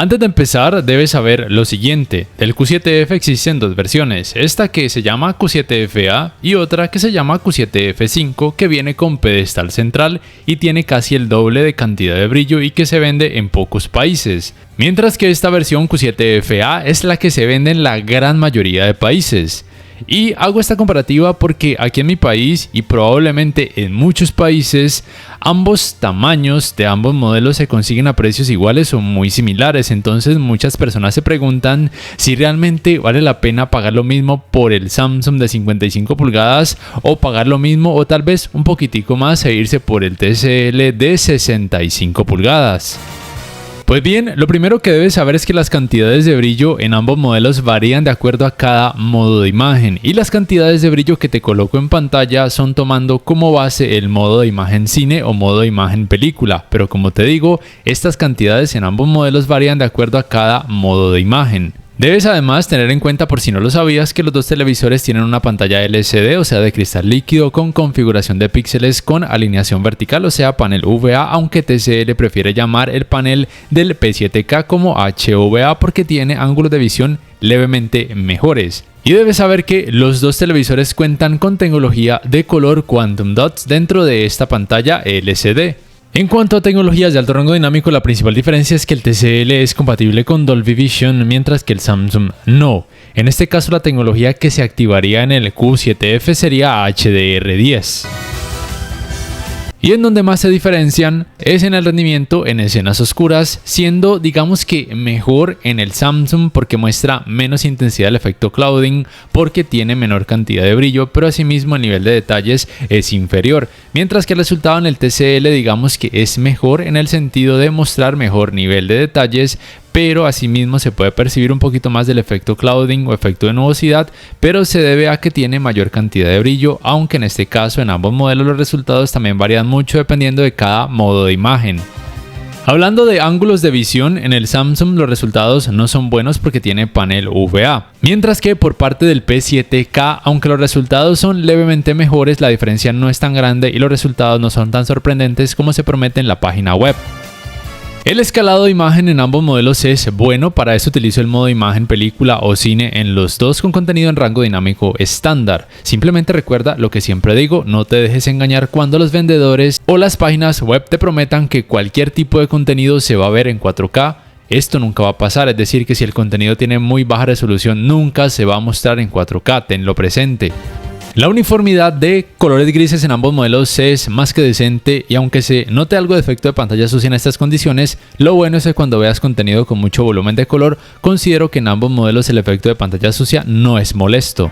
Antes de empezar, debes saber lo siguiente. Del Q7F existen dos versiones, esta que se llama Q7FA y otra que se llama Q7F5, que viene con pedestal central y tiene casi el doble de cantidad de brillo y que se vende en pocos países. Mientras que esta versión Q7FA es la que se vende en la gran mayoría de países. Y hago esta comparativa porque aquí en mi país y probablemente en muchos países ambos tamaños de ambos modelos se consiguen a precios iguales o muy similares. Entonces muchas personas se preguntan si realmente vale la pena pagar lo mismo por el Samsung de 55 pulgadas o pagar lo mismo o tal vez un poquitico más e irse por el TCL de 65 pulgadas. Pues bien, lo primero que debes saber es que las cantidades de brillo en ambos modelos varían de acuerdo a cada modo de imagen y las cantidades de brillo que te coloco en pantalla son tomando como base el modo de imagen cine o modo de imagen película, pero como te digo, estas cantidades en ambos modelos varían de acuerdo a cada modo de imagen. Debes además tener en cuenta, por si no lo sabías, que los dos televisores tienen una pantalla LCD, o sea de cristal líquido, con configuración de píxeles con alineación vertical, o sea panel VA, aunque TCL prefiere llamar el panel del P7K como HVA porque tiene ángulos de visión levemente mejores. Y debes saber que los dos televisores cuentan con tecnología de color Quantum Dots dentro de esta pantalla LCD. En cuanto a tecnologías de alto rango dinámico, la principal diferencia es que el TCL es compatible con Dolby Vision, mientras que el Samsung no. En este caso, la tecnología que se activaría en el Q7F sería HDR10. Y en donde más se diferencian es en el rendimiento en escenas oscuras, siendo digamos que mejor en el Samsung porque muestra menos intensidad del efecto clouding porque tiene menor cantidad de brillo, pero asimismo el nivel de detalles es inferior, mientras que el resultado en el TCL digamos que es mejor en el sentido de mostrar mejor nivel de detalles, pero asimismo se puede percibir un poquito más del efecto clouding o efecto de nubosidad, pero se debe a que tiene mayor cantidad de brillo, aunque en este caso en ambos modelos los resultados también varían mucho dependiendo de cada modo de imagen. Hablando de ángulos de visión, en el Samsung los resultados no son buenos porque tiene panel VA, mientras que por parte del P7K, aunque los resultados son levemente mejores, la diferencia no es tan grande y los resultados no son tan sorprendentes como se promete en la página web. El escalado de imagen en ambos modelos es bueno, para eso utilizo el modo de imagen película o cine en los dos con contenido en rango dinámico estándar. Simplemente recuerda lo que siempre digo, no te dejes engañar cuando los vendedores o las páginas web te prometan que cualquier tipo de contenido se va a ver en 4K. Esto nunca va a pasar, es decir que si el contenido tiene muy baja resolución nunca se va a mostrar en 4K, tenlo presente. La uniformidad de colores grises en ambos modelos es más que decente y aunque se note algo de efecto de pantalla sucia en estas condiciones, lo bueno es que cuando veas contenido con mucho volumen de color, considero que en ambos modelos el efecto de pantalla sucia no es molesto.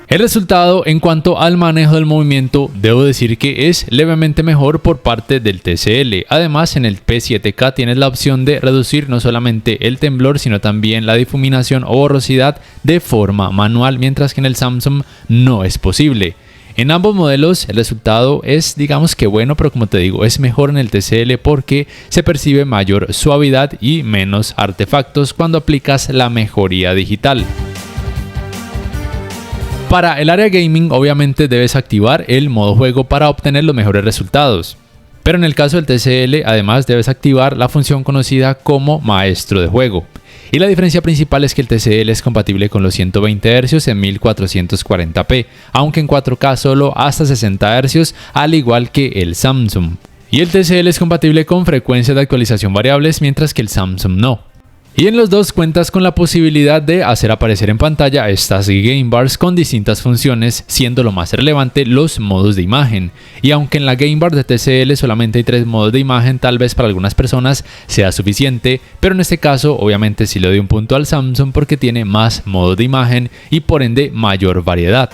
El resultado en cuanto al manejo del movimiento, debo decir que es levemente mejor por parte del TCL. Además, en el P7K tienes la opción de reducir no solamente el temblor, sino también la difuminación o borrosidad de forma manual, mientras que en el Samsung no es posible. En ambos modelos el resultado es digamos que bueno, pero como te digo, es mejor en el TCL porque se percibe mayor suavidad y menos artefactos cuando aplicas la mejoría digital. Para el área gaming obviamente debes activar el modo juego para obtener los mejores resultados. Pero en el caso del TCL además debes activar la función conocida como maestro de juego. Y la diferencia principal es que el TCL es compatible con los 120 Hz en 1440p, aunque en 4K solo hasta 60 Hz, al igual que el Samsung. Y el TCL es compatible con frecuencias de actualización variables, mientras que el Samsung no. Y en los dos cuentas con la posibilidad de hacer aparecer en pantalla estas game bars con distintas funciones, siendo lo más relevante los modos de imagen. Y aunque en la game bar de TCL solamente hay 3 modos de imagen, tal vez para algunas personas sea suficiente, pero en este caso obviamente sí le doy un punto al Samsung porque tiene más modos de imagen y por ende mayor variedad.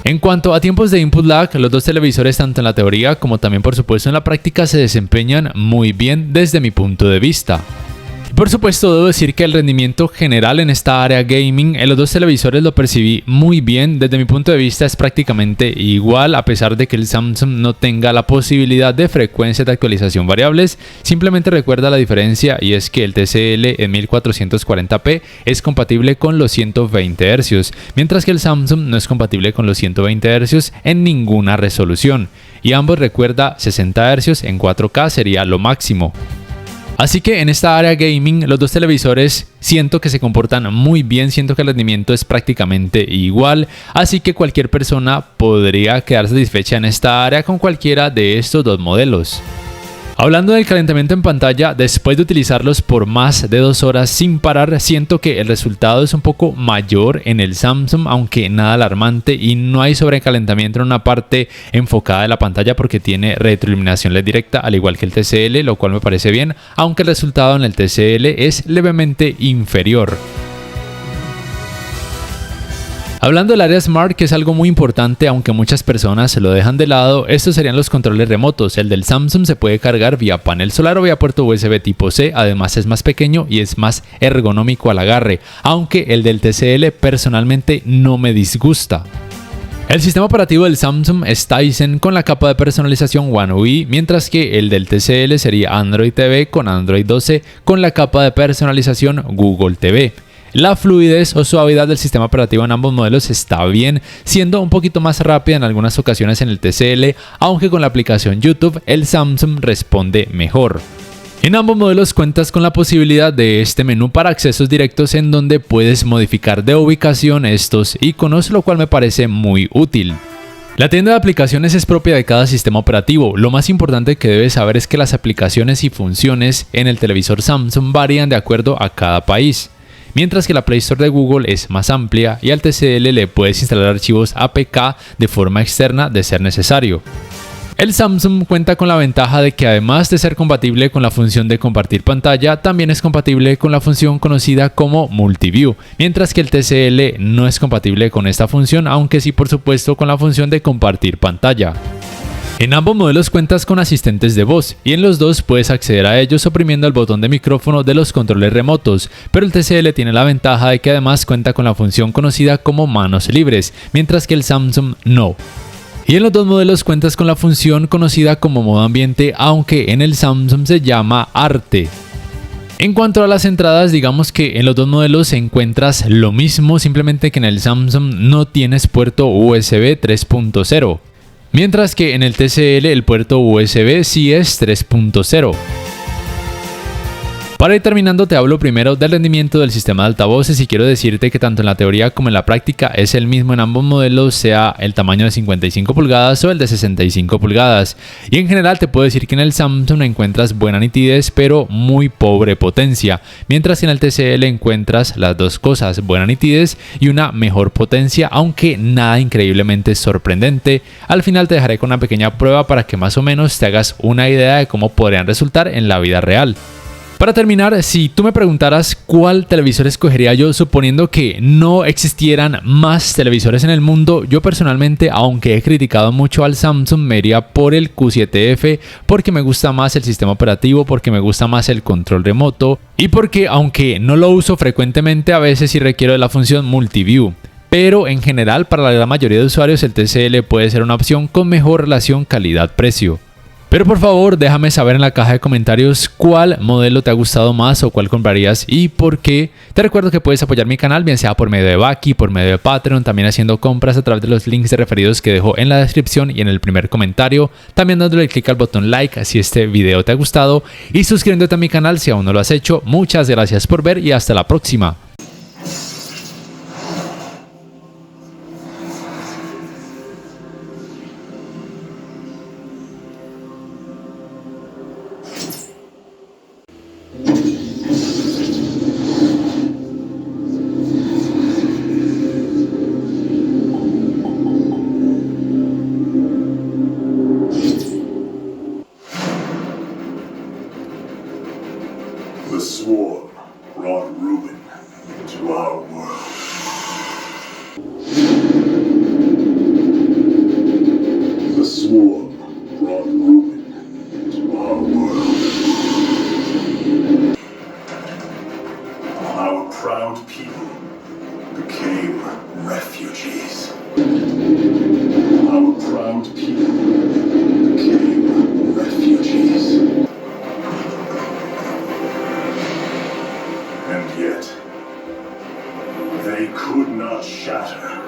En cuanto a tiempos de input lag, los dos televisores tanto en la teoría como también por supuesto en la práctica se desempeñan muy bien desde mi punto de vista. Por supuesto, debo decir que el rendimiento general en esta área gaming en los dos televisores lo percibí muy bien. Desde mi punto de vista es prácticamente igual, a pesar de que el Samsung no tenga la posibilidad de frecuencias de actualización variables. Simplemente recuerda la diferencia y es que el TCL en 1440p es compatible con los 120 Hz, mientras que el Samsung no es compatible con los 120 Hz en ninguna resolución. Y ambos recuerda 60 Hz en 4K sería lo máximo. Así que en esta área gaming los dos televisores siento que se comportan muy bien, siento que el rendimiento es prácticamente igual, así que cualquier persona podría quedar satisfecha en esta área con cualquiera de estos dos modelos. Hablando del calentamiento en pantalla, después de utilizarlos por más de 2 horas sin parar, siento que el resultado es un poco mayor en el Samsung, aunque nada alarmante, y no hay sobrecalentamiento en una parte enfocada de la pantalla porque tiene retroiluminación LED directa, al igual que el TCL, lo cual me parece bien, aunque el resultado en el TCL es levemente inferior. Hablando del área Smart, que es algo muy importante, aunque muchas personas se lo dejan de lado, estos serían los controles remotos. El del Samsung se puede cargar vía panel solar o vía puerto USB tipo C, además es más pequeño y es más ergonómico al agarre, aunque el del TCL personalmente no me disgusta. El sistema operativo del Samsung es Tizen con la capa de personalización One UI, mientras que el del TCL sería Android TV con Android 12 con la capa de personalización Google TV. La fluidez o suavidad del sistema operativo en ambos modelos está bien, siendo un poquito más rápida en algunas ocasiones en el TCL, aunque con la aplicación YouTube el Samsung responde mejor. En ambos modelos cuentas con la posibilidad de este menú para accesos directos en donde puedes modificar de ubicación estos iconos, lo cual me parece muy útil. La tienda de aplicaciones es propia de cada sistema operativo. Lo más importante que debes saber es que las aplicaciones y funciones en el televisor Samsung varían de acuerdo a cada país. Mientras que la Play Store de Google es más amplia y al TCL le puedes instalar archivos APK de forma externa de ser necesario. El Samsung cuenta con la ventaja de que además de ser compatible con la función de compartir pantalla, también es compatible con la función conocida como Multiview, mientras que el TCL no es compatible con esta función, aunque sí por supuesto con la función de compartir pantalla. En ambos modelos cuentas con asistentes de voz y en los dos puedes acceder a ellos oprimiendo el botón de micrófono de los controles remotos, pero el TCL tiene la ventaja de que además cuenta con la función conocida como manos libres, mientras que el Samsung no. Y en los dos modelos cuentas con la función conocida como modo ambiente, aunque en el Samsung se llama Arte. En cuanto a las entradas, digamos que en los dos modelos encuentras lo mismo, simplemente que en el Samsung no tienes puerto USB 3.0. Mientras que en el TCL el puerto USB sí es 3.0. Para ir terminando te hablo primero del rendimiento del sistema de altavoces y quiero decirte que tanto en la teoría como en la práctica es el mismo en ambos modelos, sea el tamaño de 55 pulgadas o el de 65 pulgadas. Y en general te puedo decir que en el Samsung encuentras buena nitidez pero muy pobre potencia, mientras que en el TCL encuentras las dos cosas, buena nitidez y una mejor potencia, aunque nada increíblemente sorprendente. Al final te dejaré con una pequeña prueba para que más o menos te hagas una idea de cómo podrían resultar en la vida real. Para terminar, si tú me preguntaras cuál televisor escogería yo, suponiendo que no existieran más televisores en el mundo, yo personalmente, aunque he criticado mucho al Samsung, me iría por el Q7F porque me gusta más el sistema operativo, porque me gusta más el control remoto y porque, aunque no lo uso frecuentemente, a veces sí requiero de la función Multiview. Pero en general, para la gran mayoría de usuarios, el TCL puede ser una opción con mejor relación calidad-precio. Pero por favor déjame saber en la caja de comentarios cuál modelo te ha gustado más o cuál comprarías y por qué. Te recuerdo que puedes apoyar mi canal bien sea por medio de Baki, por medio de Patreon, también haciendo compras a través de los links de referidos que dejo en la descripción y en el primer comentario. También dándole clic al botón like si este video te ha gustado y suscribiéndote a mi canal si aún no lo has hecho. Muchas gracias por ver y hasta la próxima. The swarm brought ruin to our world. The swarm brought ruin to our world. Our proud people became refugees. Our proud people became refugees. And yet, they could not shatter